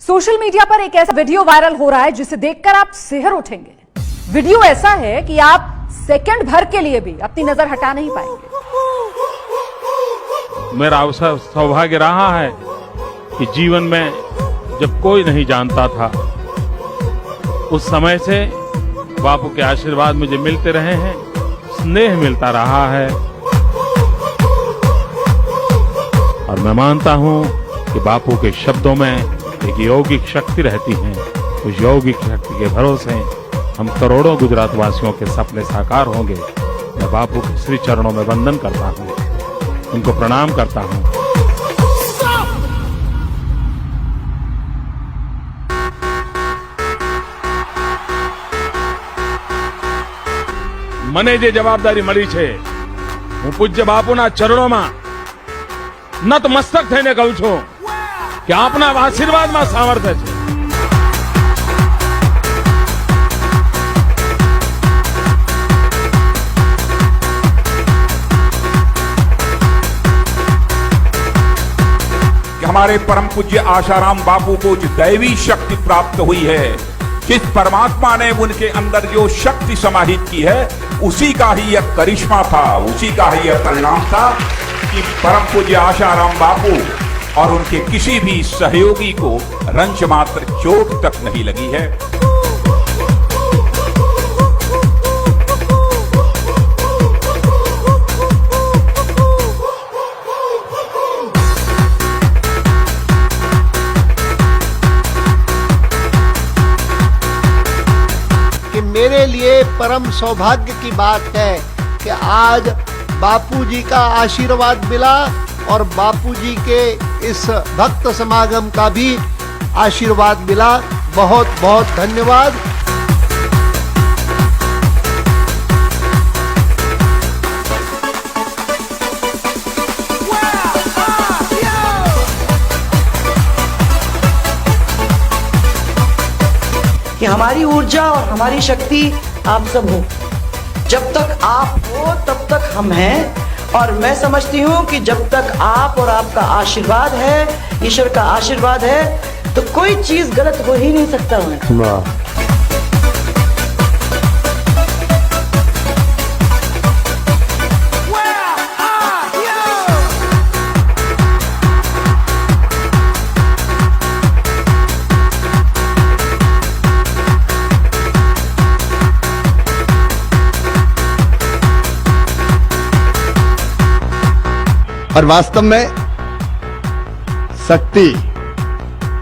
Social media पर एक ऐसा वीडियो वायरल हो रहा है जिसे देखकर आप सिहर उठेंगे। वीडियो ऐसा है कि आप सेकंड भर के लिए भी अपनी नजर हटा नहीं पाएंगे। मेरा अवसर सौभाग्य रहा है कि जीवन में जब कोई नहीं जानता था, उस समय से बापू के आशीर्वाद मुझे मिलते रहे हैं, स्नेह मिलता रहा है। और मैं मानता हूं कि बापू के शब्दों में एक यौगिक शक्ति रहती है। उस यौगिक शक्ति के भरोसे हम करोड़ों गुजरात वासियों के सपने साकार होंगे। मैं बापू के श्री चरणों में वंदन करता हूं, उनको प्रणाम करता हूं। મને જે જવાબદારી મળી છે, હું પૂજ્ય બાપુના ચરણોમાં નતમસ્તક થઈને કહું છું કે આપના આશીર્વાદમાં સામર્થ્ય છે। हमारे परम पूज्य आशाराम बापू को जो दैवी शक्ति प्राप्त हुई है, जिस परमात्मा ने उनके अंदर जो शक्ति समाहित की है, उसी का ही यह करिश्मा था, उसी का ही यह परिणाम था कि परम पूज्य आशाराम बापू और उनके किसी भी सहयोगी को रंच मात्र चोट तक नहीं लगी है। मेरे लिए परम सौभाग्य की बात है कि आज बापूजी का आशीर्वाद मिला और बापूजी के इस भक्त समागम का भी आशीर्वाद मिला। बहुत बहुत धन्यवाद। कि हमारी ऊर्जा और हमारी शक्ति आप सब हो। जब तक आप हो तब तक हम हैं, और मैं समझती हूँ कि जब तक आप और आपका आशीर्वाद है, ईश्वर का आशीर्वाद है, तो कोई चीज गलत हो ही नहीं सकता है। और वास्तव में शक्ति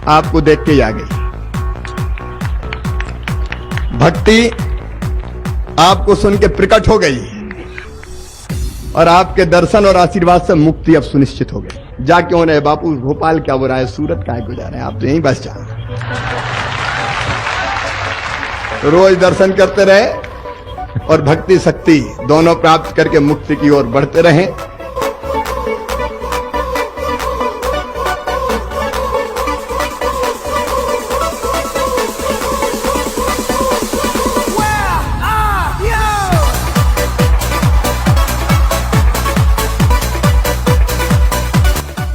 आपको देख के ही आ गई। भक्ति आपको सुन के प्रकट हो गई और आपके दर्शन और आशीर्वाद से मुक्ति अब सुनिश्चित हो गई। जा क्यों रहे बापू, भोपाल क्या हो रहा है, सूरत क्या गुजारे, आप तो यहीं बस जाओ। रोज दर्शन करते रहे और भक्ति शक्ति दोनों प्राप्त करके मुक्ति की ओर बढ़ते रहें।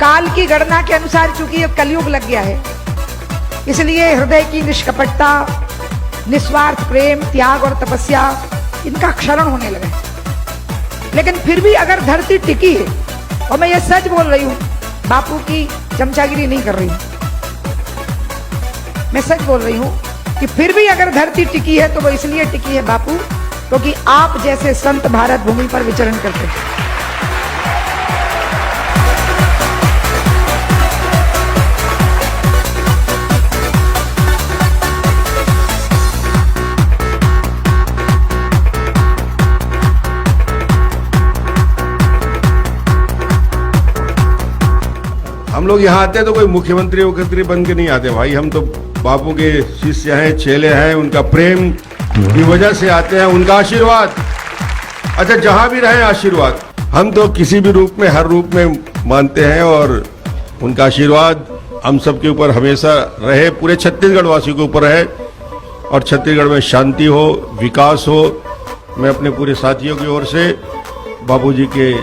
काल की गणना के अनुसार चूंकि ये कलयुग लग गया है, इसलिए हृदय की निष्कपटता, निस्वार्थ प्रेम, त्याग और तपस्या, इनका क्षरण होने लगा। लेकिन फिर भी अगर धरती टिकी है, और मैं ये सच बोल रही हूँ, बापू की चमचागिरी नहीं कर रही हूँ, मैं सच बोल रही हूँ कि फिर भी अगर धरती टिकी है तो वो इसलिए टिकी है बापू, क्योंकि आप जैसे संत भारत भूमि पर विचरण करते हैं। हम लोग यहाँ आते हैं तो कोई मुख्यमंत्री वक्तरी बन के नहीं आते भाई, हम तो बापू के शिष्य हैं, चेले हैं, उनका प्रेम की वजह से आते हैं, उनका आशीर्वाद। अच्छा, जहाँ भी रहे आशीर्वाद, हम तो किसी भी रूप में, हर रूप में मानते हैं और उनका आशीर्वाद हम सबके ऊपर हमेशा रहे, पूरे छत्तीसगढ़ वासियों के ऊपर रहे और छत्तीसगढ़ में शांति हो, विकास हो। मैं अपने पूरे साथियों की ओर से बापूजी के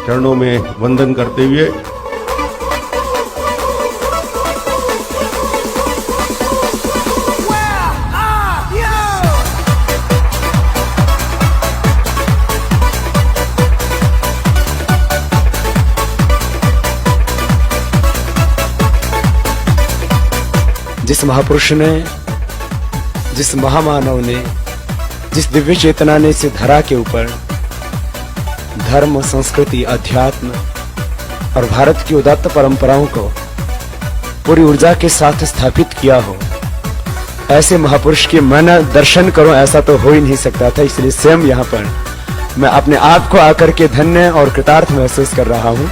चरणों में वंदन करते हुए जिस महापुरुष ने, जिस महामानव ने, जिस दिव्य चेतना ने इस धरा के ऊपर धर्म, संस्कृति, अध्यात्म और भारत की उदात्त परंपराओं को पूरी ऊर्जा के साथ स्थापित किया हो, ऐसे महापुरुष के मैं दर्शन करूं ऐसा तो हो ही नहीं सकता था। इसलिए स्वयं यहाँ पर मैं अपने आप को आकर के धन्य और कृतार्थ महसूस कर रहा हूं।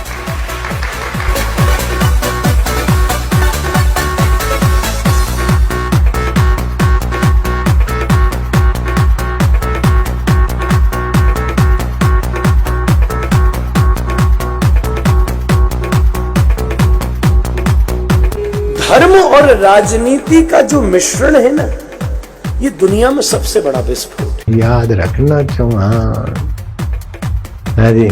धर्म और राजनीति का जो मिश्रण है ना, ये दुनिया में सबसे बड़ा विस्फोट। याद रखना चौहान, हाँ जी।